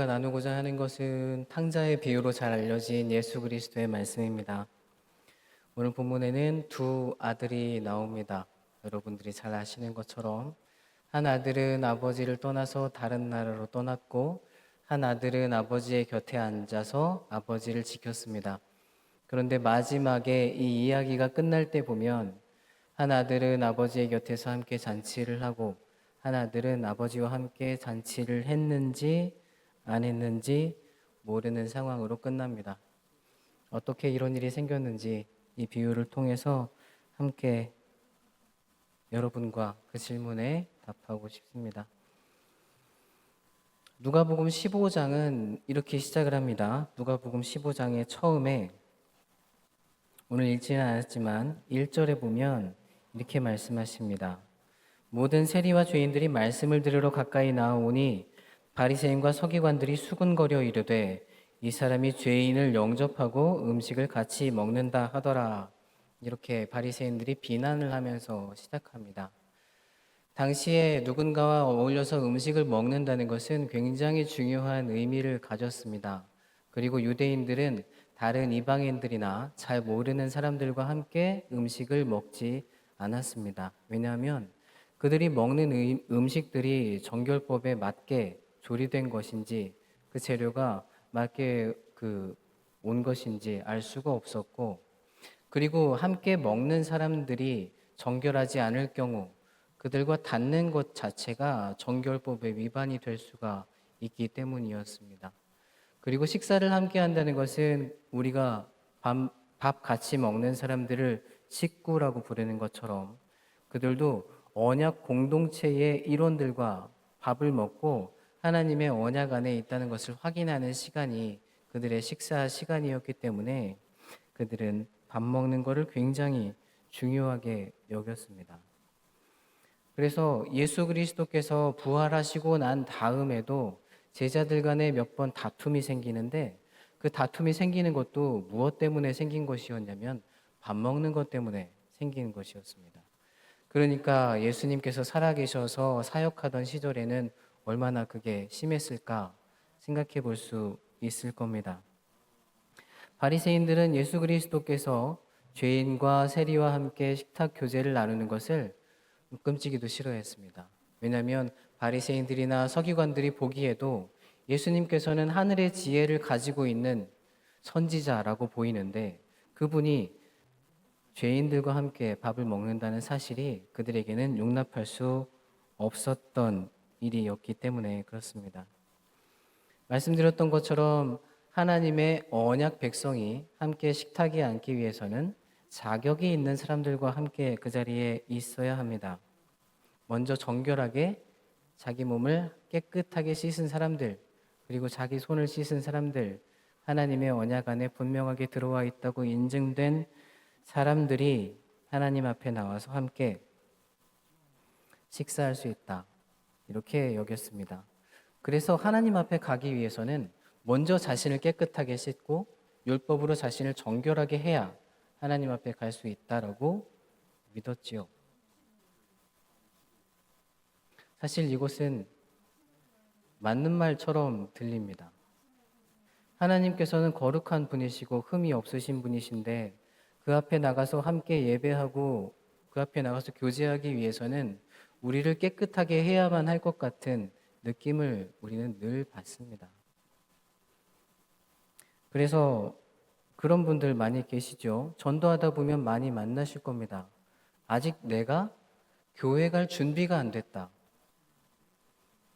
여러분과 나누고자 하는 것은 탕자의 비유로 잘 알려진 예수 그리스도의 말씀입니다. 오늘 본문에는 두 아들이 나옵니다. 여러분들이 잘 아시는 것처럼 한 아들은 아버지를 떠나서 다른 나라로 떠났고 한 아들은 아버지의 곁에 앉아서 아버지를 지켰습니다. 그런데 마지막에 이 이야기가 끝날 때 보면 한 아들은 아버지의 곁에서 함께 잔치를 하고 한 아들은 아버지와 함께 잔치를 했는지 안 했는지 모르는 상황으로 끝납니다. 어떻게 이런 일이 생겼는지 이 비유를 통해서 함께 여러분과 그 질문에 답하고 싶습니다. 누가복음 15장은 이렇게 시작을 합니다. 누가복음 15장의 처음에 오늘 읽지는 않았지만 1절에 보면 이렇게 말씀하십니다. 모든 세리와 죄인들이 말씀을 들으러 가까이 나아오니 바리새인과 서기관들이 수군거려 이르되 이 사람이 죄인을 영접하고 음식을 같이 먹는다 하더라. 이렇게 바리새인들이 비난을 하면서 시작합니다. 당시에 누군가와 어울려서 음식을 먹는다는 것은 굉장히 중요한 의미를 가졌습니다. 그리고 유대인들은 다른 이방인들이나 잘 모르는 사람들과 함께 음식을 먹지 않았습니다. 왜냐하면 그들이 먹는 음식들이 정결법에 맞게 조리된 것인지 그 재료가 맞게 온 것인지 알 수가 없었고, 그리고 함께 먹는 사람들이 정결하지 않을 경우 그들과 닿는 것 자체가 정결법의 위반이 될 수가 있기 때문이었습니다. 그리고 식사를 함께 한다는 것은 우리가 밥 같이 먹는 사람들을 식구라고 부르는 것처럼 그들도 언약 공동체의 일원들과 밥을 먹고 하나님의 언약 안에 있다는 것을 확인하는 시간이 그들의 식사 시간이었기 때문에 그들은 밥 먹는 것을 굉장히 중요하게 여겼습니다. 그래서 예수 그리스도께서 부활하시고 난 다음에도 제자들 간에 몇 번 다툼이 생기는데 그 다툼이 생기는 것도 무엇 때문에 생긴 것이었냐면 밥 먹는 것 때문에 생기는 것이었습니다. 그러니까 예수님께서 살아계셔서 사역하던 시절에는 얼마나 그게 심했을까 생각해 볼 수 있을 겁니다. 바리새인들은 예수 그리스도께서 죄인과 세리와 함께 식탁 교제를 나누는 것을 끔찍이도 싫어했습니다. 왜냐하면 바리새인들이나 서기관들이 보기에도 예수님께서는 하늘의 지혜를 가지고 있는 선지자라고 보이는데 그분이 죄인들과 함께 밥을 먹는다는 사실이 그들에게는 용납할 수 없었던 일이었기 때문에 그렇습니다. 말씀드렸던 것처럼 하나님의 언약 백성이 함께 식탁에 앉기 위해서는 자격이 있는 사람들과 함께 그 자리에 있어야 합니다. 먼저 정결하게 자기 몸을 깨끗하게 씻은 사람들, 그리고 자기 손을 씻은 사람들, 하나님의 언약 안에 분명하게 들어와 있다고 인증된 사람들이 하나님 앞에 나와서 함께 식사할 수 있다. 이렇게 여겼습니다. 그래서 하나님 앞에 가기 위해서는 먼저 자신을 깨끗하게 씻고 율법으로 자신을 정결하게 해야 하나님 앞에 갈 수 있다라고 믿었지요. 사실 이것은 맞는 말처럼 들립니다. 하나님께서는 거룩한 분이시고 흠이 없으신 분이신데 그 앞에 나가서 함께 예배하고 그 앞에 나가서 교제하기 위해서는 우리를 깨끗하게 해야만 할 것 같은 느낌을 우리는 늘 받습니다. 그래서 그런 분들 많이 계시죠. 전도하다 보면 많이 만나실 겁니다. 아직 내가 교회 갈 준비가 안 됐다.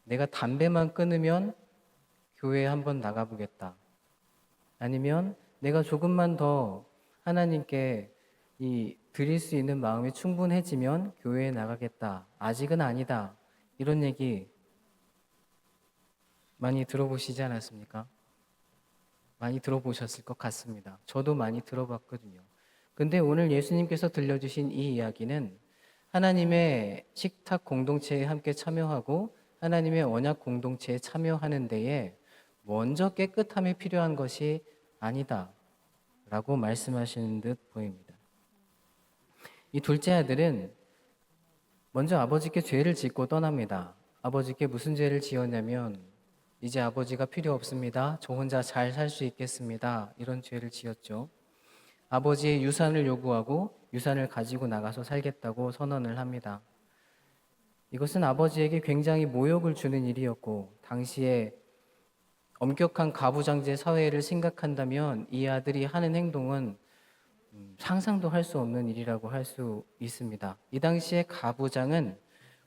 내가 담배만 끊으면 교회에 한번 나가보겠다. 아니면 내가 조금만 더 하나님께 드릴 수 있는 마음이 충분해지면 교회에 나가겠다. 아직은 아니다. 이런 얘기 많이 들어보시지 않았습니까? 많이 들어보셨을 것 같습니다. 저도 많이 들어봤거든요. 근데 오늘 예수님께서 들려주신 이 이야기는 하나님의 식탁 공동체에 함께 참여하고 하나님의 언약 공동체에 참여하는 데에 먼저 깨끗함이 필요한 것이 아니다 라고 말씀하시는 듯 보입니다. 이 둘째 아들은 먼저 아버지께 죄를 짓고 떠납니다. 아버지께 무슨 죄를 지었냐면 이제 아버지가 필요 없습니다. 저 혼자 잘 살 수 있겠습니다. 이런 죄를 지었죠. 아버지의 유산을 요구하고 유산을 가지고 나가서 살겠다고 선언을 합니다. 이것은 아버지에게 굉장히 모욕을 주는 일이었고, 당시에 엄격한 가부장제 사회를 생각한다면 이 아들이 하는 행동은 상상도 할 수 없는 일이라고 할 수 있습니다. 이 당시에 가부장은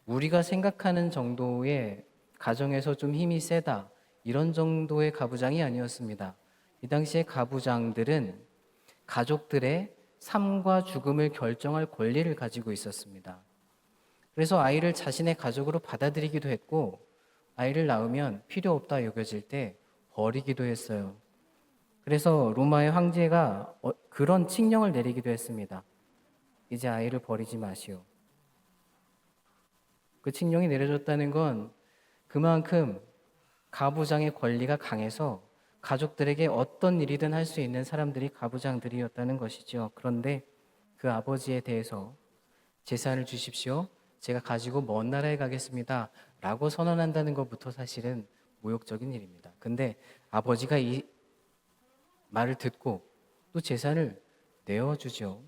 우리가 생각하는 정도의 가정에서 좀 힘이 세다, 이런 정도의 가부장이 아니었습니다. 이 당시에 가부장들은 가족들의 삶과 죽음을 결정할 권리를 가지고 있었습니다. 그래서 아이를 자신의 가족으로 받아들이기도 했고, 아이를 낳으면 필요 없다 여겨질 때 버리기도 했어요. 그래서 로마의 황제가 그런 칙령을 내리기도 했습니다. 이제 아이를 버리지 마시오. 그 칙령이 내려졌다는 건 그만큼 가부장의 권리가 강해서 가족들에게 어떤 일이든 할 수 있는 사람들이 가부장들이었다는 것이죠. 그런데 그 아버지에 대해서 재산을 주십시오. 제가 가지고 먼 나라에 가겠습니다. 라고 선언한다는 것부터 사실은 모욕적인 일입니다. 근데 아버지가 이 말을 듣고 또 재산을 내어주죠.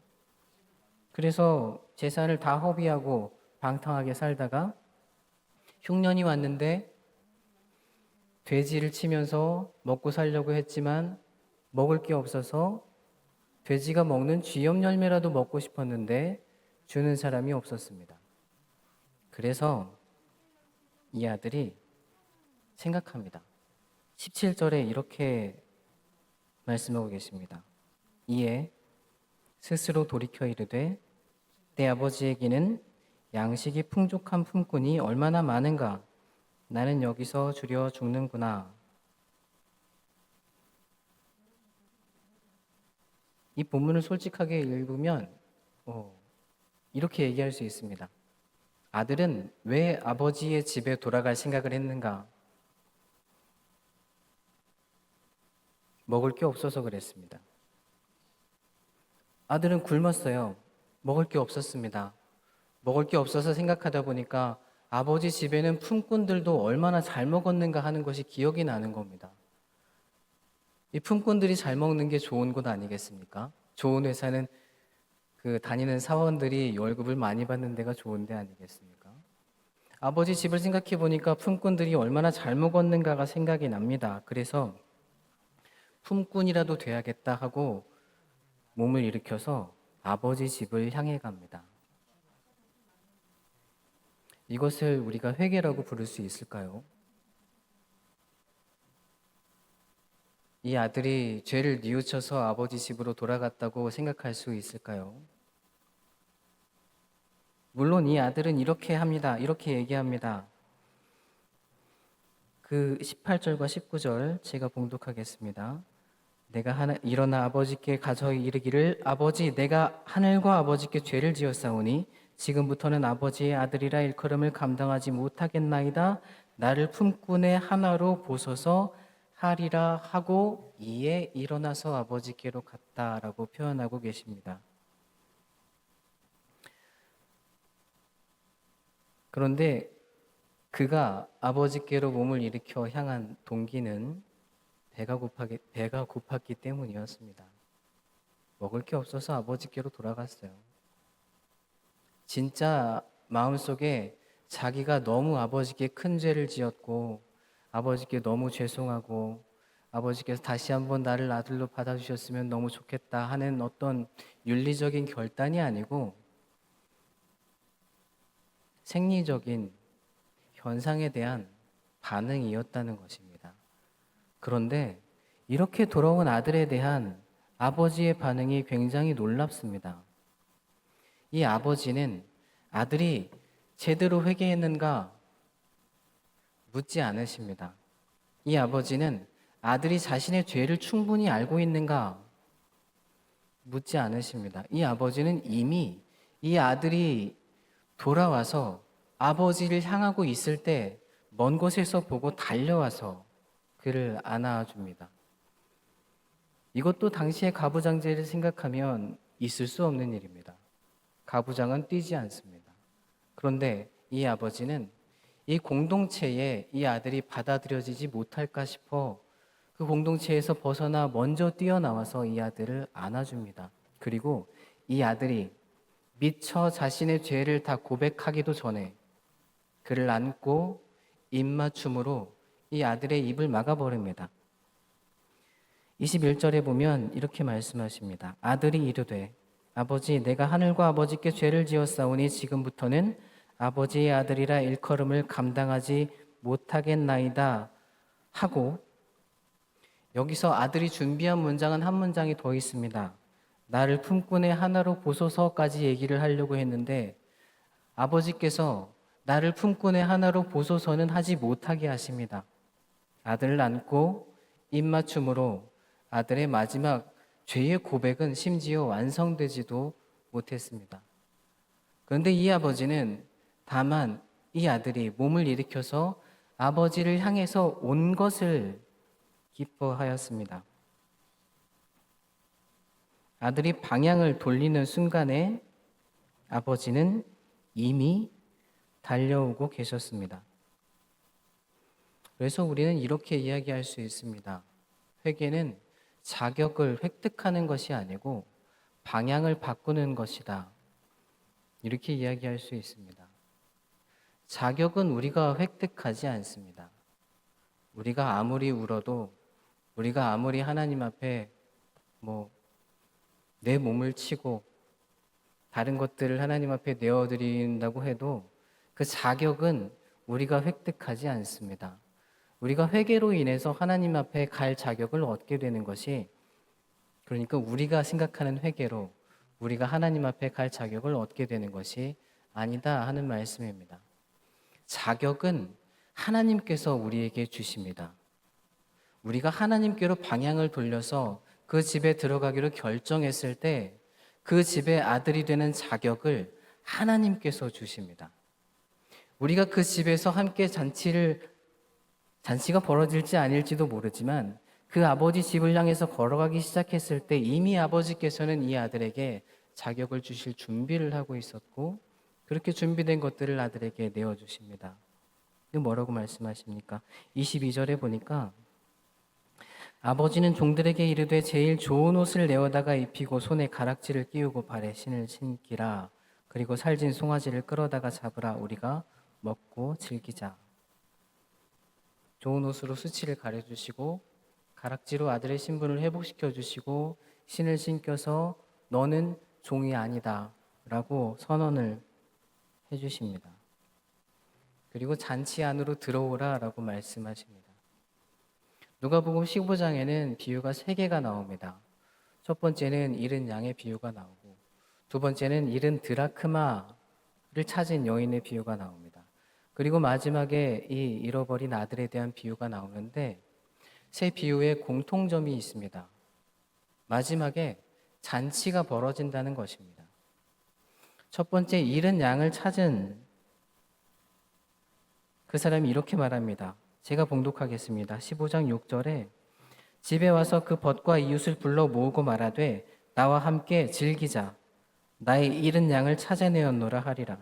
그래서 재산을 다 허비하고 방탕하게 살다가 흉년이 왔는데 돼지를 치면서 먹고 살려고 했지만 먹을 게 없어서 돼지가 먹는 쥐염 열매라도 먹고 싶었는데 주는 사람이 없었습니다. 그래서 이 아들이 생각합니다. 17절에 이렇게 말씀하고 계십니다. 이에 스스로 돌이켜 이르되 내 아버지에게는 양식이 풍족한 품꾼이 얼마나 많은가. 나는 여기서 주려 죽는구나. 이 본문을 솔직하게 읽으면 이렇게 얘기할 수 있습니다. 아들은 왜 아버지의 집에 돌아갈 생각을 했는가? 먹을 게 없어서 그랬습니다. 아들은 굶었어요. 먹을 게 없었습니다. 먹을 게 없어서 생각하다 보니까 아버지 집에는 품꾼들도 얼마나 잘 먹었는가 하는 것이 기억이 나는 겁니다. 이 품꾼들이 잘 먹는 게 좋은 것 아니겠습니까? 좋은 회사는 그 다니는 사원들이 월급을 많이 받는 데가 좋은 데 아니겠습니까? 아버지 집을 생각해 보니까 품꾼들이 얼마나 잘 먹었는가가 생각이 납니다. 그래서 품꾼이라도 돼야겠다 하고 몸을 일으켜서 아버지 집을 향해 갑니다. 이것을 우리가 회개라고 부를 수 있을까요? 이 아들이 죄를 뉘우쳐서 아버지 집으로 돌아갔다고 생각할 수 있을까요? 물론 이 아들은 이렇게 합니다. 이렇게 얘기합니다. 그 18절과 19절 제가 봉독하겠습니다. 내가 일어나 아버지께 가서 이르기를 아버지 내가 하늘과 아버지께 죄를 지었사오니 지금부터는 아버지의 아들이라 일컬음을 감당하지 못하겠나이다. 나를 품꾼의 하나로 보소서 하리라 하고 이에 일어나서 아버지께로 갔다라고 표현하고 계십니다. 그런데 그가 아버지께로 몸을 일으켜 향한 동기는 배가 고팠기 때문이었습니다. 먹을 게 없어서 아버지께로 돌아갔어요. 진짜 마음속에 자기가 너무 아버지께 큰 죄를 지었고 아버지께 너무 죄송하고 아버지께서 다시 한번 나를 아들로 받아주셨으면 너무 좋겠다 하는 어떤 윤리적인 결단이 아니고 생리적인 현상에 대한 반응이었다는 것입니다. 그런데 이렇게 돌아온 아들에 대한 아버지의 반응이 굉장히 놀랍습니다. 이 아버지는 아들이 제대로 회개했는가 묻지 않으십니다. 이 아버지는 아들이 자신의 죄를 충분히 알고 있는가 묻지 않으십니다. 이 아버지는 이미 이 아들이 돌아와서 아버지를 향하고 있을 때 먼 곳에서 보고 달려와서 그를 안아줍니다. 이것도 당시의 가부장제를 생각하면 있을 수 없는 일입니다. 가부장은 뛰지 않습니다. 그런데 이 아버지는 이 공동체에 이 아들이 받아들여지지 못할까 싶어 그 공동체에서 벗어나 먼저 뛰어나와서 이 아들을 안아줍니다. 그리고 이 아들이 미처 자신의 죄를 다 고백하기도 전에 그를 안고 입맞춤으로 이 아들의 입을 막아버립니다. 21절에 보면 이렇게 말씀하십니다. 아들이 이르되 아버지 내가 하늘과 아버지께 죄를 지었사오니 지금부터는 아버지의 아들이라 일컬음을 감당하지 못하겠나이다 하고, 여기서 아들이 준비한 문장은 한 문장이 더 있습니다. 나를 품꾼의 하나로 보소서까지 얘기를 하려고 했는데 아버지께서 나를 품꾼의 하나로 보소서는 하지 못하게 하십니다. 아들을 안고 입맞춤으로 아들의 마지막 죄의 고백은 심지어 완성되지도 못했습니다. 그런데 이 아버지는 다만 이 아들이 몸을 일으켜서 아버지를 향해서 온 것을 기뻐하였습니다. 아들이 방향을 돌리는 순간에 아버지는 이미 달려오고 계셨습니다. 그래서 우리는 이렇게 이야기할 수 있습니다. 회개는 자격을 획득하는 것이 아니고 방향을 바꾸는 것이다. 이렇게 이야기할 수 있습니다. 자격은 우리가 획득하지 않습니다. 우리가 아무리 울어도, 우리가 아무리 하나님 앞에 내 몸을 치고 다른 것들을 하나님 앞에 내어드린다고 해도 그 자격은 우리가 획득하지 않습니다. 우리가 회개로 인해서 하나님 앞에 갈 자격을 얻게 되는 것이, 그러니까 우리가 생각하는 회개로 우리가 하나님 앞에 갈 자격을 얻게 되는 것이 아니다 하는 말씀입니다. 자격은 하나님께서 우리에게 주십니다. 우리가 하나님께로 방향을 돌려서 그 집에 들어가기로 결정했을 때 그 집의 아들이 되는 자격을 하나님께서 주십니다. 우리가 그 집에서 함께 잔치가 벌어질지 아닐지도 모르지만 그 아버지 집을 향해서 걸어가기 시작했을 때 이미 아버지께서는 이 아들에게 자격을 주실 준비를 하고 있었고, 그렇게 준비된 것들을 아들에게 내어주십니다. 이거 뭐라고 말씀하십니까? 22절에 보니까 아버지는 종들에게 이르되 제일 좋은 옷을 내어다가 입히고 손에 가락지를 끼우고 발에 신을 신기라. 그리고 살진 송아지를 끌어다가 잡으라. 우리가 먹고 즐기자. 좋은 옷으로 수치를 가려주시고 가락지로 아들의 신분을 회복시켜 주시고 신을 신겨서 너는 종이 아니다 라고 선언을 해주십니다. 그리고 잔치 안으로 들어오라 라고 말씀하십니다. 누가복음 15장에는 비유가 3개가 나옵니다. 첫 번째는 잃은 양의 비유가 나오고, 두 번째는 잃은 드라크마를 찾은 여인의 비유가 나옵니다. 그리고 마지막에 이 잃어버린 아들에 대한 비유가 나오는데, 세 비유에 공통점이 있습니다. 마지막에 잔치가 벌어진다는 것입니다. 첫 번째, 잃은 양을 찾은 그 사람이 이렇게 말합니다. 제가 봉독하겠습니다. 15장 6절에 집에 와서 그 벗과 이웃을 불러 모으고 말하되 나와 함께 즐기자. 나의 잃은 양을 찾아내었노라 하리라.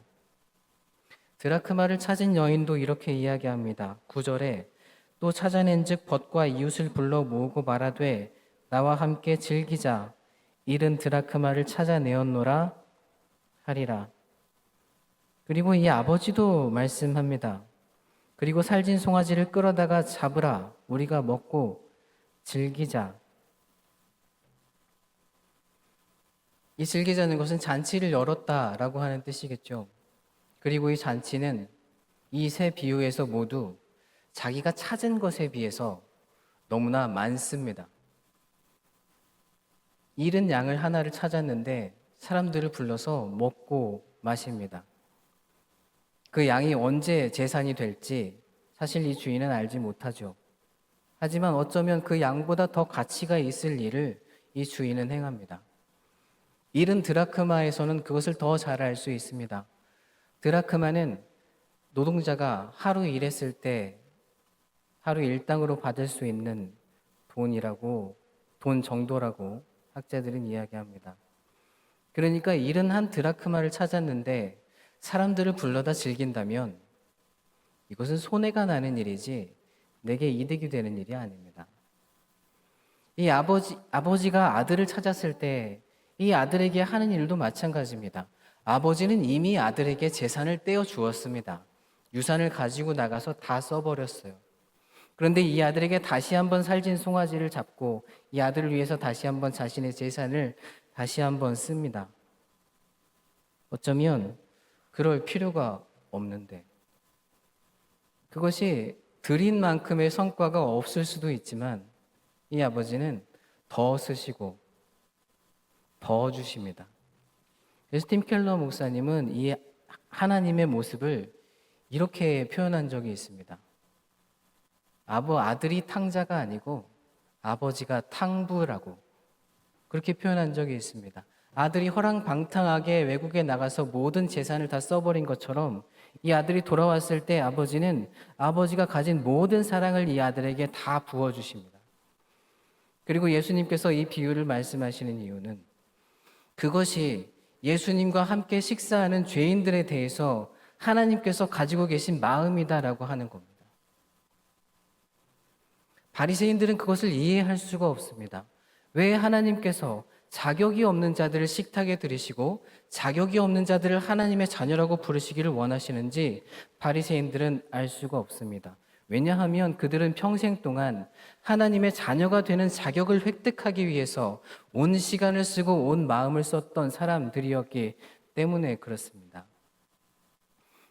드라크마를 찾은 여인도 이렇게 이야기합니다. 9절에 또 찾아낸 즉 벗과 이웃을 불러 모으고 말하되 나와 함께 즐기자. 잃은 드라크마를 찾아내었노라 하리라. 그리고 이 아버지도 말씀합니다. 그리고 살진 송아지를 끌어다가 잡으라. 우리가 먹고 즐기자. 이 즐기자는 것은 잔치를 열었다라고 하는 뜻이겠죠. 그리고 이 잔치는 이 세 비유에서 모두 자기가 찾은 것에 비해서 너무나 많습니다. 잃은 양을 하나를 찾았는데 사람들을 불러서 먹고 마십니다. 그 양이 언제 재산이 될지 사실 이 주인은 알지 못하죠. 하지만 어쩌면 그 양보다 더 가치가 있을 일을 이 주인은 행합니다. 잃은 드라크마에서는 그것을 더 잘 알 수 있습니다. 드라크마는 노동자가 하루 일했을 때 하루 일당으로 받을 수 있는 돈 정도라고 학자들은 이야기합니다. 그러니까 잃은 한 드라크마를 찾았는데 사람들을 불러다 즐긴다면 이것은 손해가 나는 일이지 내게 이득이 되는 일이 아닙니다. 이 아버지가 아들을 찾았을 때 이 아들에게 하는 일도 마찬가지입니다. 아버지는 이미 아들에게 재산을 떼어 주었습니다. 유산을 가지고 나가서 다 써버렸어요. 그런데 이 아들에게 다시 한번 살진 송아지를 잡고 이 아들을 위해서 다시 한번 자신의 재산을 다시 한번 씁니다. 어쩌면 그럴 필요가 없는데 그것이 드린 만큼의 성과가 없을 수도 있지만 이 아버지는 더 쓰시고 더 주십니다. 그래서 팀 켈러 목사님은 이 하나님의 모습을 이렇게 표현한 적이 있습니다. 아들이 탕자가 아니고 아버지가 탕부라고 그렇게 표현한 적이 있습니다. 아들이 허랑방탕하게 외국에 나가서 모든 재산을 다 써버린 것처럼 이 아들이 돌아왔을 때 아버지는 아버지가 가진 모든 사랑을 이 아들에게 다 부어주십니다. 그리고 예수님께서 이 비유를 말씀하시는 이유는 그것이 예수님과 함께 식사하는 죄인들에 대해서 하나님께서 가지고 계신 마음이다라고 하는 겁니다. 바리새인들은 그것을 이해할 수가 없습니다. 왜 하나님께서 자격이 없는 자들을 식탁에 들이시고 자격이 없는 자들을 하나님의 자녀라고 부르시기를 원하시는지 바리새인들은 알 수가 없습니다. 왜냐하면 그들은 평생 동안 하나님의 자녀가 되는 자격을 획득하기 위해서 온 시간을 쓰고 온 마음을 썼던 사람들이었기 때문에 그렇습니다.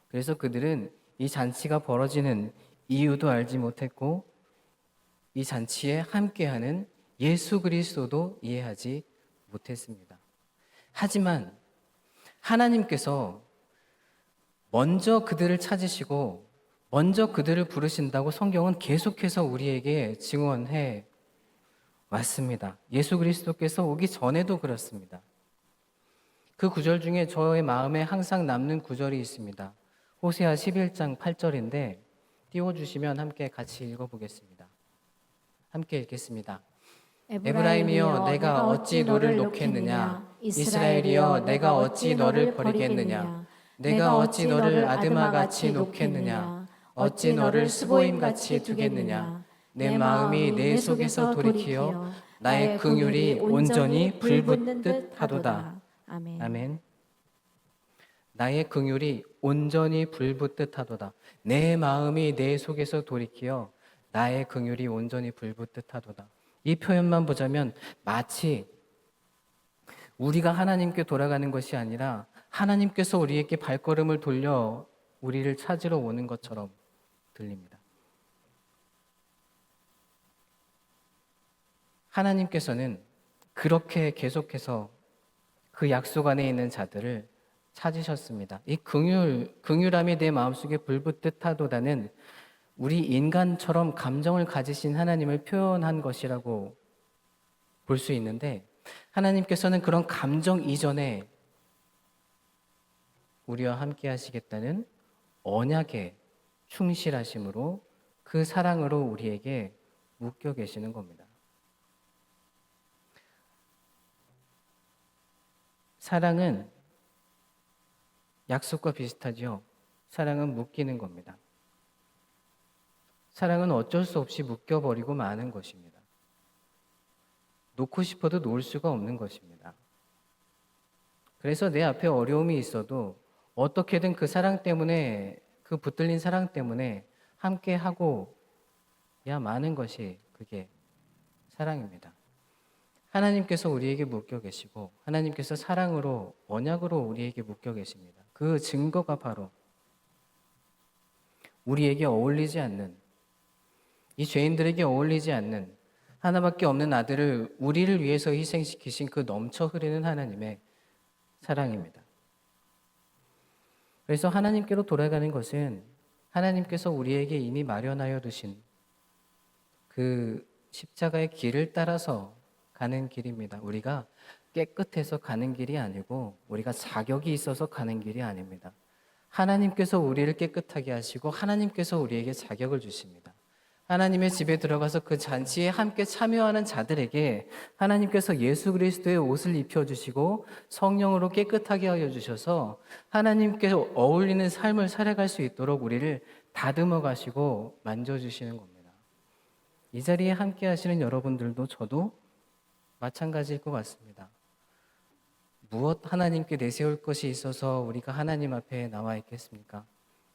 그래서 그들은 이 잔치가 벌어지는 이유도 알지 못했고 이 잔치에 함께하는 예수 그리스도도 이해하지 못했습니다. 하지만 하나님께서 먼저 그들을 찾으시고 먼저 그들을 부르신다고 성경은 계속해서 우리에게 증언해 왔습니다. 예수 그리스도께서 오기 전에도 그렇습니다. 그 구절 중에 저의 마음에 항상 남는 구절이 있습니다. 호세아 11장 8절인데 띄워주시면 함께 같이 읽어보겠습니다. 함께 읽겠습니다. 에브라임이여 내가 어찌 너를 놓겠느냐 이스라엘이여 내가 어찌 너를 버리겠느냐 내가 어찌 너를 아드마같이 놓겠느냐 어찌 너를 스보임같이 두겠느냐 내 마음이 내 속에서 돌이키어 나의 긍휼이 온전히 불붙듯 하도다. 아멘. 나의 긍휼이 온전히 불붙듯 하도다. 내 마음이 내 속에서 돌이키어 나의 긍휼이 온전히 불붙듯 하도다. 이 표현만 보자면 마치 우리가 하나님께 돌아가는 것이 아니라 하나님께서 우리에게 발걸음을 돌려 우리를 찾으러 오는 것처럼 들립니다. 하나님께서는 그렇게 계속해서 그 약속 안에 있는 자들을 찾으셨습니다. 이 긍휼함이 내 마음속에 불붙듯 하도다는 우리 인간처럼 감정을 가지신 하나님을 표현한 것이라고 볼 수 있는데 하나님께서는 그런 감정 이전에 우리와 함께 하시겠다는 언약의 충실하심으로 그 사랑으로 우리에게 묶여 계시는 겁니다. 사랑은 약속과 비슷하죠. 사랑은 묶이는 겁니다. 사랑은 어쩔 수 없이 묶여버리고 마는 것입니다. 놓고 싶어도 놓을 수가 없는 것입니다. 그래서 내 앞에 어려움이 있어도 어떻게든 그 사랑 때문에 그 붙들린 사랑 때문에 함께 하고 마는 것이 그게 사랑입니다. 하나님께서 우리에게 묶여 계시고 하나님께서 사랑으로 언약으로 우리에게 묶여 계십니다. 그 증거가 바로 우리에게 어울리지 않는 이 죄인들에게 어울리지 않는 하나밖에 없는 아들을 우리를 위해서 희생시키신 그 넘쳐 흐르는 하나님의 사랑입니다. 그래서 하나님께로 돌아가는 것은 하나님께서 우리에게 이미 마련하여 두신 그 십자가의 길을 따라서 가는 길입니다. 우리가 깨끗해서 가는 길이 아니고 우리가 자격이 있어서 가는 길이 아닙니다. 하나님께서 우리를 깨끗하게 하시고 하나님께서 우리에게 자격을 주십니다. 하나님의 집에 들어가서 그 잔치에 함께 참여하는 자들에게 하나님께서 예수 그리스도의 옷을 입혀주시고 성령으로 깨끗하게 하여 주셔서 하나님께 어울리는 삶을 살아갈 수 있도록 우리를 다듬어 가시고 만져주시는 겁니다. 이 자리에 함께 하시는 여러분들도 저도 마찬가지일 것 같습니다. 무엇 하나님께 내세울 것이 있어서 우리가 하나님 앞에 나와 있겠습니까?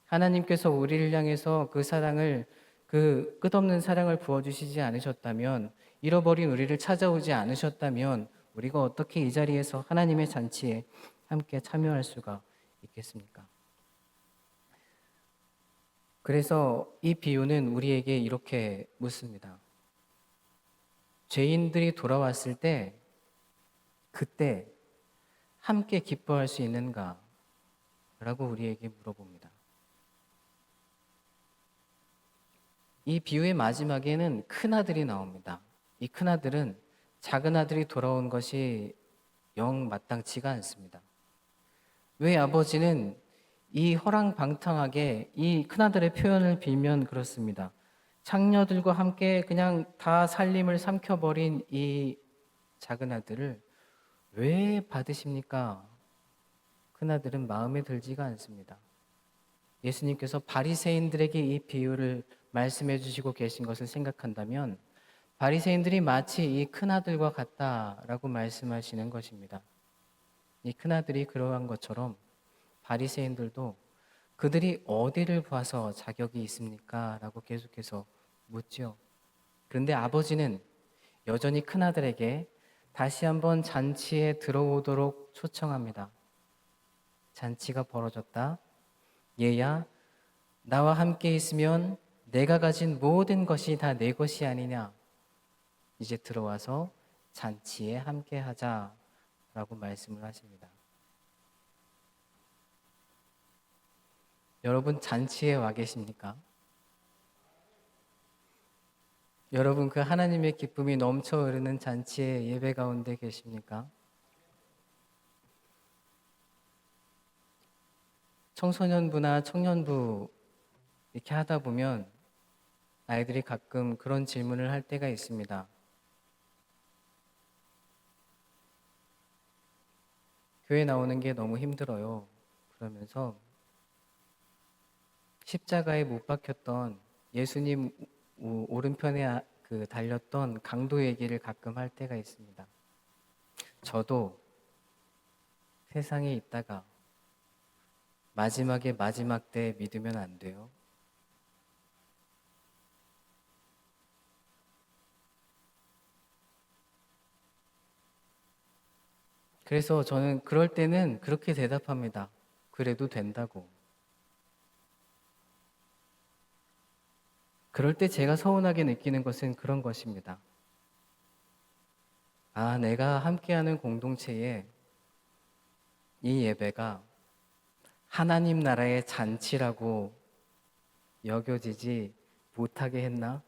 하나님께서 우리를 향해서 그 사랑을, 그 끝없는 사랑을 부어주시지 않으셨다면, 잃어버린 우리를 찾아오지 않으셨다면 우리가 어떻게 이 자리에서 하나님의 잔치에 함께 참여할 수가 있겠습니까? 그래서 이 비유는 우리에게 이렇게 묻습니다. 죄인들이 돌아왔을 때 그때 함께 기뻐할 수 있는가? 라고 우리에게 물어봅니다. 이 비유의 마지막에는 큰아들이 나옵니다. 이 큰아들은 작은 아들이 돌아온 것이 영 마땅치가 않습니다. 왜 아버지는 이 허랑방탕하게 이 큰아들의 표현을 빌면 그렇습니다. 창녀들과 함께 그냥 다 살림을 삼켜버린 이 작은 아들을 왜 받으십니까? 큰아들은 마음에 들지가 않습니다. 예수님께서 바리새인들에게 이 비유를 말씀해 주시고 계신 것을 생각한다면 바리새인들이 마치 이 큰아들과 같다라고 말씀하시는 것입니다. 이 큰아들이 그러한 것처럼 바리새인들도 그들이 어디를 봐서 자격이 있습니까? 라고 계속해서 묻죠. 그런데 아버지는 여전히 큰아들에게 다시 한번 잔치에 들어오도록 초청합니다. 잔치가 벌어졌다. 얘야, 나와 함께 있으면 내가 가진 모든 것이 다 내 것이 아니냐. 이제 들어와서 잔치에 함께 하자라고 말씀을 하십니다. 여러분 잔치에 와 계십니까? 여러분 그 하나님의 기쁨이 넘쳐 흐르는 잔치의 예배 가운데 계십니까? 청소년부나 청년부 이렇게 하다 보면 아이들이 가끔 그런 질문을 할 때가 있습니다. 교회 나오는 게 너무 힘들어요. 그러면서 십자가에 못 박혔던 예수님 오른편에 달렸던 강도 얘기를 가끔 할 때가 있습니다. 저도 세상에 있다가 마지막에 마지막 때 믿으면 안 돼요. 그래서 저는 그럴 때는 그렇게 대답합니다. 그래도 된다고. 그럴 때 제가 서운하게 느끼는 것은 그런 것입니다. 아, 내가 함께하는 공동체에 이 예배가 하나님 나라의 잔치라고 여겨지지 못하게 했나?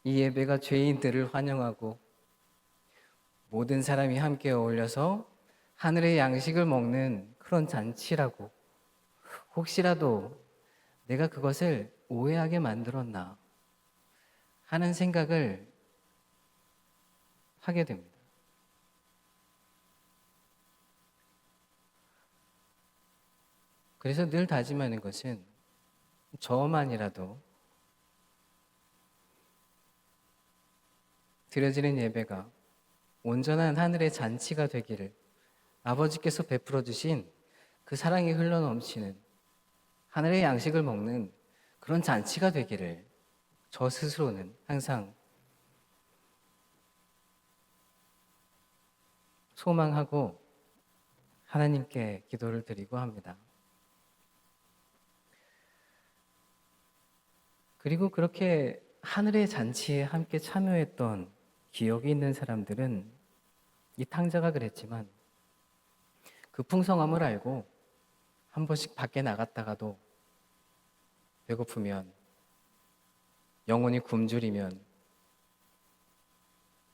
이 예배가 죄인들을 환영하고 모든 사람이 함께 어울려서 하늘의 양식을 먹는 그런 잔치라고 혹시라도 내가 그것을 오해하게 만들었나 하는 생각을 하게 됩니다. 그래서 늘 다짐하는 것은 저만이라도 드려지는 예배가 온전한 하늘의 잔치가 되기를 아버지께서 베풀어 주신 그 사랑이 흘러넘치는 하늘의 양식을 먹는 그런 잔치가 되기를 저 스스로는 항상 소망하고 하나님께 기도를 드리고 합니다. 그리고 그렇게 하늘의 잔치에 함께 참여했던 기억이 있는 사람들은 이 탕자가 그랬지만 그 풍성함을 알고 한 번씩 밖에 나갔다가도 배고프면 영혼이 굶주리면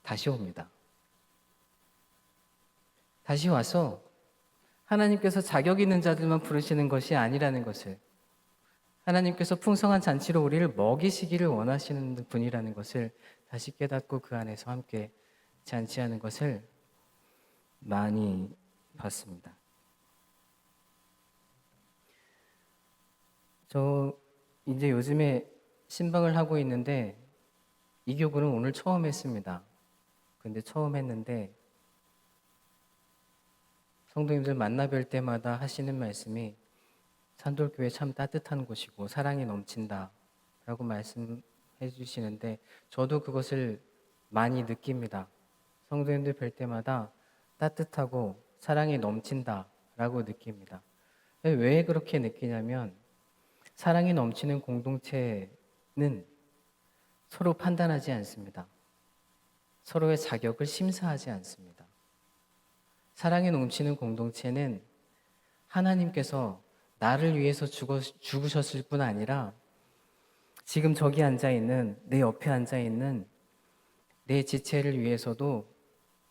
다시 옵니다. 다시 와서 하나님께서 자격 있는 자들만 부르시는 것이 아니라는 것을, 하나님께서 풍성한 잔치로 우리를 먹이시기를 원하시는 분이라는 것을 다시 깨닫고 그 안에서 함께 잔치하는 것을 많이 봤습니다. 저 이제 요즘에 신방을 하고 있는데 이 교구는 오늘 처음 했습니다. 근데 처음 했는데 성도님들 만나 뵐 때마다 하시는 말씀이 산돌교회 참 따뜻한 곳이고 사랑이 넘친다 라고 말씀해 주시는데 저도 그것을 많이 느낍니다. 성도님들 뵐 때마다 따뜻하고 사랑이 넘친다 라고 느낍니다. 왜 그렇게 느끼냐면 사랑이 넘치는 공동체는 서로 판단하지 않습니다. 서로의 자격을 심사하지 않습니다. 사랑이 넘치는 공동체는 하나님께서 나를 위해서 죽으셨을 뿐 아니라 지금 저기 앉아있는 내 옆에 앉아있는 내 지체를 위해서도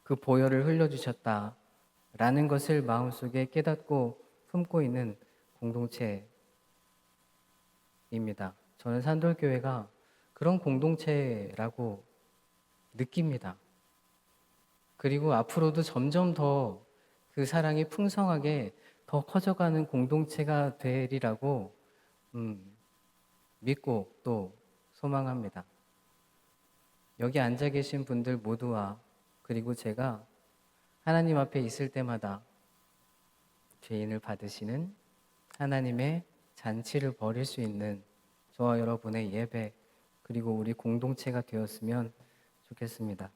그 보혈을 흘려주셨다라는 것을 마음속에 깨닫고 품고 있는 공동체입니다. 저는 산돌교회가 그런 공동체라고 느낍니다. 그리고 앞으로도 점점 더 그 사랑이 풍성하게 더 커져가는 공동체가 되리라고 믿고 또 소망합니다. 여기 앉아 계신 분들 모두와 그리고 제가 하나님 앞에 있을 때마다 죄인을 받으시는 하나님의 잔치를 벌일 수 있는 저와 여러분의 예배 그리고 우리 공동체가 되었으면 좋겠습니다.